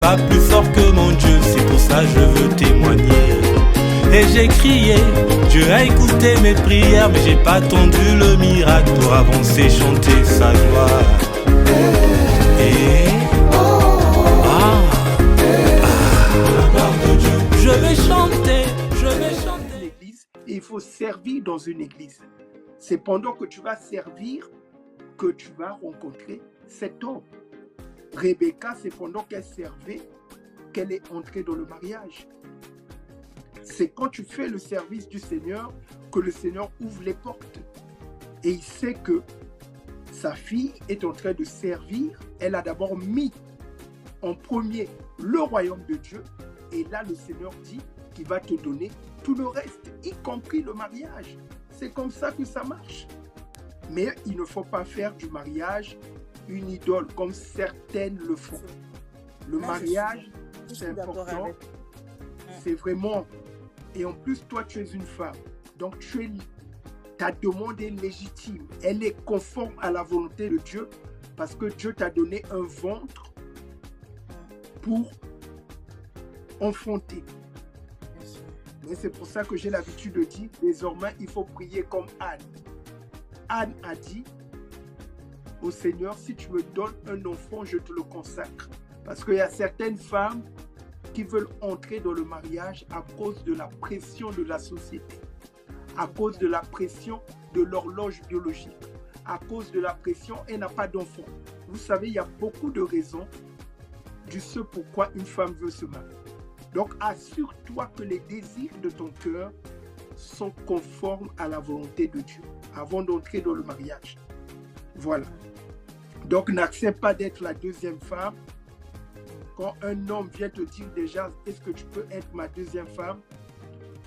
pas plus fort que mon Dieu, c'est pour ça que je veux témoigner. Et j'ai crié, Dieu a écouté mes prières, mais j'ai pas attendu le miracle pour avancer, chanter sa gloire. Et la gloire de Dieu, je vais chanter, je vais chanter. L'église, et il faut servir dans une église. C'est pendant que tu vas servir que tu vas rencontrer cet homme. Rebecca, c'est pendant qu'elle servait qu'elle est entrée dans le mariage. C'est quand tu fais le service du Seigneur que le Seigneur ouvre les portes. Et il sait que sa fille est en train de servir. Elle a d'abord mis en premier le royaume de Dieu. Et là, le Seigneur dit qu'il va te donner tout le reste, y compris le mariage. C'est comme ça que ça marche. Mais il ne faut pas faire du mariage une idole comme certaines le font. Le mariage, c'est important. C'est vraiment... Et en plus, toi, tu es une femme. Donc, ta demande est légitime. Elle est conforme à la volonté de Dieu parce que Dieu t'a donné un ventre pour enfanter. Mais c'est pour ça que j'ai l'habitude de dire, désormais, il faut prier comme Anne. Anne a dit au Seigneur, si tu me donnes un enfant, je te le consacre. Parce qu'il y a certaines femmes qui veulent entrer dans le mariage à cause de la pression de la société, à cause de la pression de l'horloge biologique, à cause de la pression, elle n'a pas d'enfant. Vous savez, il y a beaucoup de raisons du ce pourquoi une femme veut se marier. Donc, assure-toi que les désirs de ton cœur sont conformes à la volonté de Dieu avant d'entrer dans le mariage. Voilà. Donc, n'accepte pas d'être la deuxième femme. Quand un homme vient te dire déjà, est-ce que tu peux être ma deuxième femme,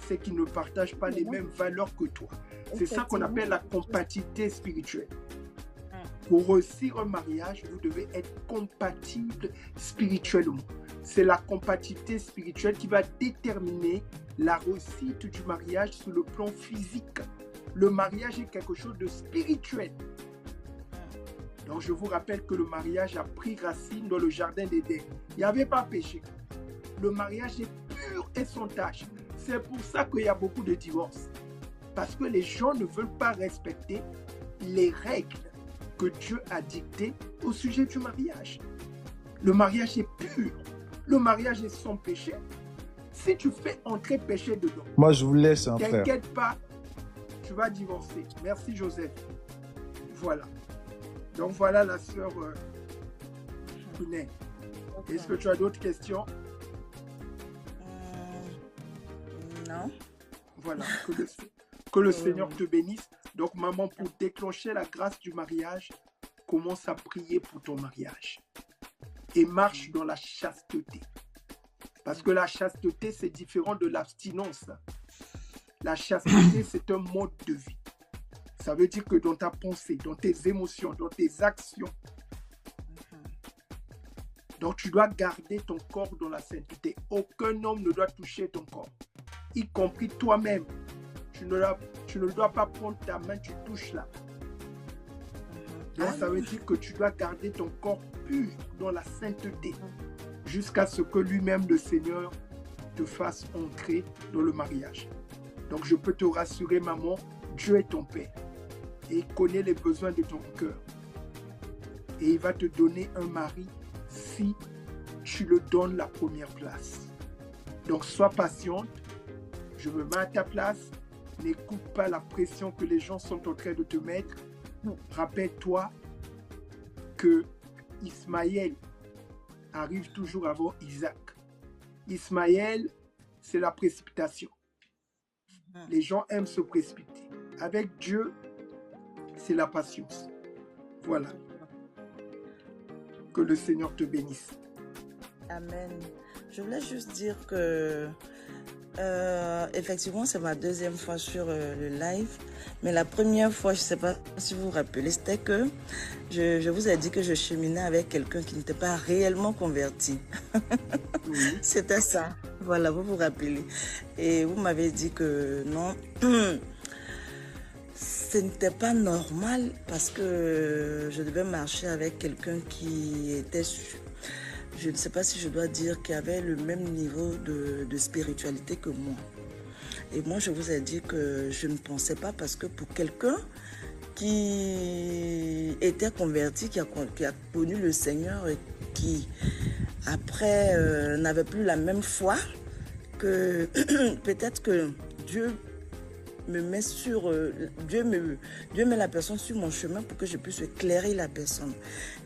c'est qu'il ne partage pas les mêmes valeurs que toi. C'est ça qu'on appelle la compatibilité spirituelle. Pour réussir un mariage, vous devez être compatible spirituellement. C'est la compatibilité spirituelle qui va déterminer la réussite du mariage sur le plan physique. Le mariage est quelque chose de spirituel. Donc, je vous rappelle que le mariage a pris racine dans le jardin d'Éden. Il n'y avait pas péché. Le mariage est pur et sans tache. C'est pour ça qu'il y a beaucoup de divorces. Parce que les gens ne veulent pas respecter les règles que Dieu a dictées au sujet du mariage. Le mariage est pur. Le mariage est sans péché. Si tu fais entrer péché dedans, moi je vous laisse, frère. T'inquiète pas, tu vas divorcer. Merci Joseph. Voilà. Donc voilà la sœur Pounet. Okay. Est-ce que tu as d'autres questions? Non. Voilà, que le Seigneur te bénisse. Donc maman, pour déclencher la grâce du mariage, commence à prier pour ton mariage. Et marche dans la chasteté. Parce que la chasteté, c'est différent de l'abstinence. La chasteté, c'est un mode de vie. Ça veut dire que dans ta pensée, dans tes émotions, dans tes actions, donc tu dois garder ton corps dans la sainteté. Aucun homme ne doit toucher ton corps, y compris toi-même. Tu ne dois pas prendre ta main, tu touches là. Donc ça veut dire que tu dois garder ton corps pur dans la sainteté jusqu'à ce que lui-même, le Seigneur, te fasse entrer dans le mariage. Donc je peux te rassurer, maman, Dieu est ton Père. Et il connaît les besoins de ton cœur. Et il va te donner un mari si tu le donnes la première place. Donc sois patiente. Je me mets à ta place. N'écoute pas la pression que les gens sont en train de te mettre. Rappelle-toi que Ismaël arrive toujours avant Isaac. Ismaël, c'est la précipitation. Les gens aiment se précipiter. Avec Dieu, c'est la patience. Voilà. Que le Seigneur te bénisse. Amen. Je voulais juste dire que effectivement, c'est ma deuxième fois sur le live. Mais la première fois, je ne sais pas si vous vous rappelez, c'était que je vous ai dit que je cheminais avec quelqu'un qui n'était pas réellement converti. Oui. C'était ça. Voilà, vous vous rappelez. Et vous m'avez dit que non, ce n'était pas normal parce que je devais marcher avec quelqu'un qui était, je ne sais pas si je dois dire, qui avait le même niveau de spiritualité que moi. Et moi, je vous ai dit que je ne pensais pas, parce que pour quelqu'un qui était converti, qui a connu le Seigneur et qui, après, n'avait plus la même foi, que peut-être que Dieu me met sur Dieu met la personne sur mon chemin pour que je puisse éclairer la personne.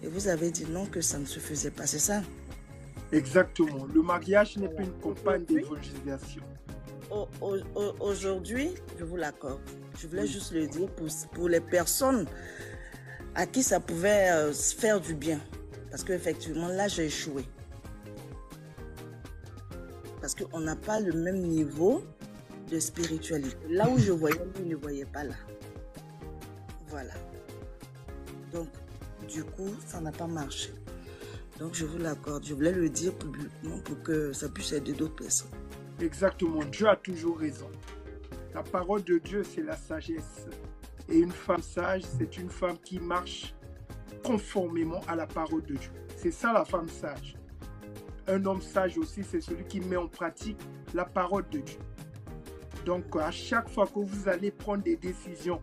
Et vous avez dit non, que ça ne se faisait pas, c'est ça? Exactement. Le mariage n'est pas une campagne d'évangélisation. Aujourd'hui, je vous l'accorde. Je voulais juste le dire pour les personnes à qui ça pouvait faire du bien. Parce qu'effectivement, là, j'ai échoué. Parce qu'on n'a pas le même niveau de spiritualité. Là où je voyais, lui, il ne voyait pas là. Voilà. Donc, du coup, ça n'a pas marché. Donc, je vous l'accorde. Je voulais le dire publiquement pour que ça puisse aider d'autres personnes. Exactement. Dieu a toujours raison. La parole de Dieu, c'est la sagesse. Et une femme sage, c'est une femme qui marche conformément à la parole de Dieu. C'est ça la femme sage. Un homme sage aussi, c'est celui qui met en pratique la parole de Dieu. Donc, à chaque fois que vous allez prendre des décisions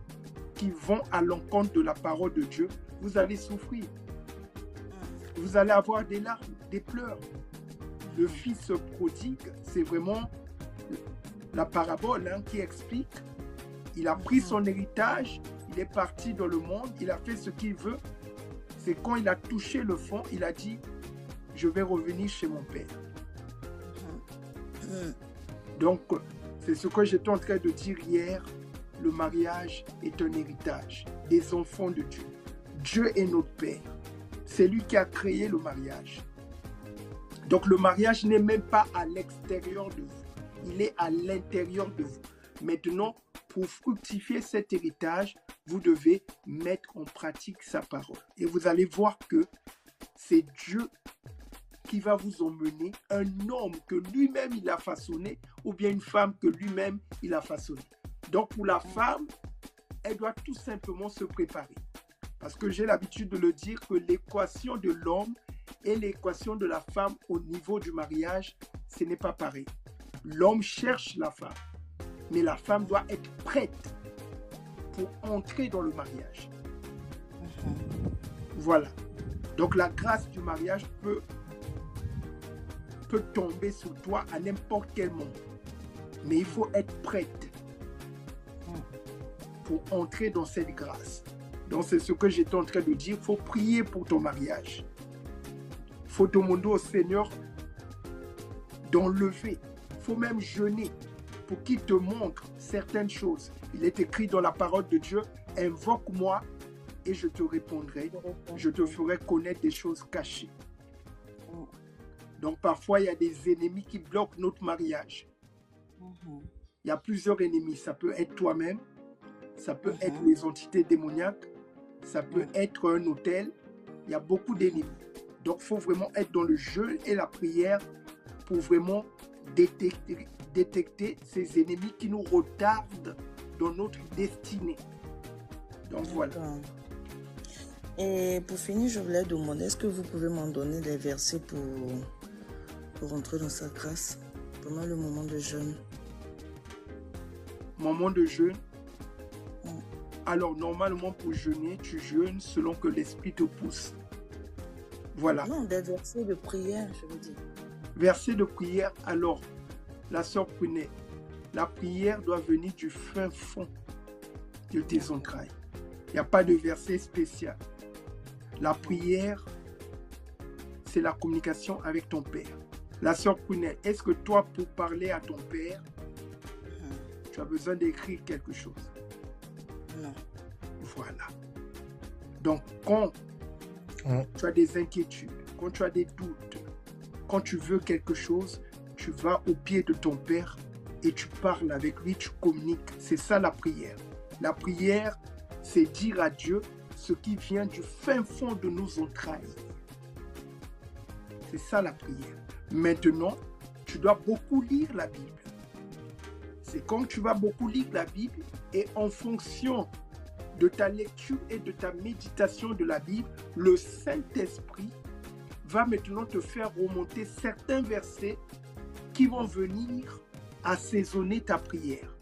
qui vont à l'encontre de la parole de Dieu, vous allez souffrir. Vous allez avoir des larmes, des pleurs. Le fils prodigue, c'est vraiment la parabole qui explique. Il a pris son héritage, il est parti dans le monde, il a fait ce qu'il veut. C'est quand il a touché le fond, il a dit, je vais revenir chez mon père. Donc, c'est ce que j'étais en train de dire hier. Le mariage est un héritage des enfants de Dieu. Dieu est notre Père. C'est lui qui a créé le mariage. Donc, le mariage n'est même pas à l'extérieur de vous. Il est à l'intérieur de vous. Maintenant, pour fructifier cet héritage, vous devez mettre en pratique sa parole. Et vous allez voir que c'est Dieu qui va vous emmener, un homme que lui-même il a façonné, ou bien une femme que lui-même il a façonné. Donc pour la femme, elle doit tout simplement se préparer. Parce que j'ai l'habitude de le dire que l'équation de l'homme et l'équation de la femme au niveau du mariage, ce n'est pas pareil. L'homme cherche la femme, mais la femme doit être prête pour entrer dans le mariage. Voilà. Donc la grâce du mariage peut tomber sur toi à n'importe quel moment. Mais il faut être prête pour entrer dans cette grâce. Donc c'est ce que j'étais en train de dire. Il faut prier pour ton mariage. Il faut demander au Seigneur d'enlever. Il faut même jeûner pour qu'il te montre certaines choses. Il est écrit dans la parole de Dieu, invoque-moi et je te répondrai. Je te ferai connaître des choses cachées. Donc parfois, il y a des ennemis qui bloquent notre mariage. Il y a plusieurs ennemis. Ça peut être toi-même, ça peut être les entités démoniaques, ça peut être un hôtel. Il y a beaucoup d'ennemis. Donc il faut vraiment être dans le jeûne et la prière pour vraiment détecter ces ennemis qui nous retardent dans notre destinée. Donc voilà. Et pour finir, je voulais demander, est-ce que vous pouvez m'en donner des versets pour rentrer dans sa grâce pendant le moment de jeûne? Moment de jeûne. Alors, normalement, pour jeûner, tu jeûnes selon que l'esprit te pousse. Voilà. Non, des versets de prière, je veux dire. Versets de prière. Alors, la sœur Prunet, la prière doit venir du fin fond de tes entrailles. Il n'y a pas de verset spécial. La prière, c'est la communication avec ton Père. La sœur Prunet, est-ce que toi, pour parler à ton Père, tu as besoin d'écrire quelque chose? Non. Voilà. Donc, quand tu as des inquiétudes, quand tu as des doutes, quand tu veux quelque chose, tu vas au pied de ton Père et tu parles avec lui, tu communiques. C'est ça la prière. La prière, c'est dire à Dieu ce qui vient du fin fond de nos entrailles. C'est ça la prière. Maintenant, tu dois beaucoup lire la Bible. C'est quand tu vas beaucoup lire la Bible et en fonction de ta lecture et de ta méditation de la Bible, le Saint-Esprit va maintenant te faire remonter certains versets qui vont venir assaisonner ta prière.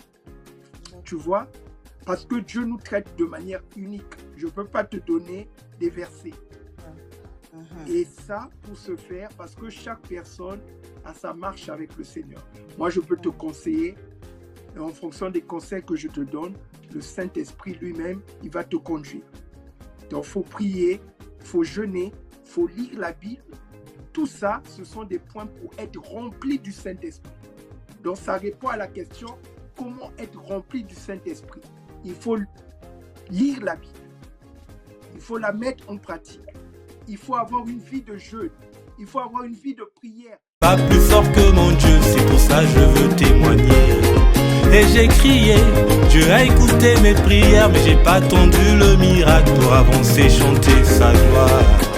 Tu vois? Parce que Dieu nous traite de manière unique. Je ne peux pas te donner des versets. Et ça, pour ce faire, parce que chaque personne a sa marche avec le Seigneur. Moi, je peux te conseiller, en fonction des conseils que je te donne, le Saint-Esprit lui-même, il va te conduire. Donc, il faut prier, il faut jeûner, il faut lire la Bible. Tout ça, ce sont des points pour être rempli du Saint-Esprit. Donc, ça répond à la question, comment être rempli du Saint-Esprit? Il faut lire la Bible. Il faut la mettre en pratique. Il faut avoir une vie de jeûne. Il faut avoir une vie de prière. Pas plus fort que mon Dieu, c'est pour ça que je veux témoigner. Et j'ai crié, Dieu a écouté mes prières, mais j'ai pas attendu le miracle pour avancer, chanter sa gloire.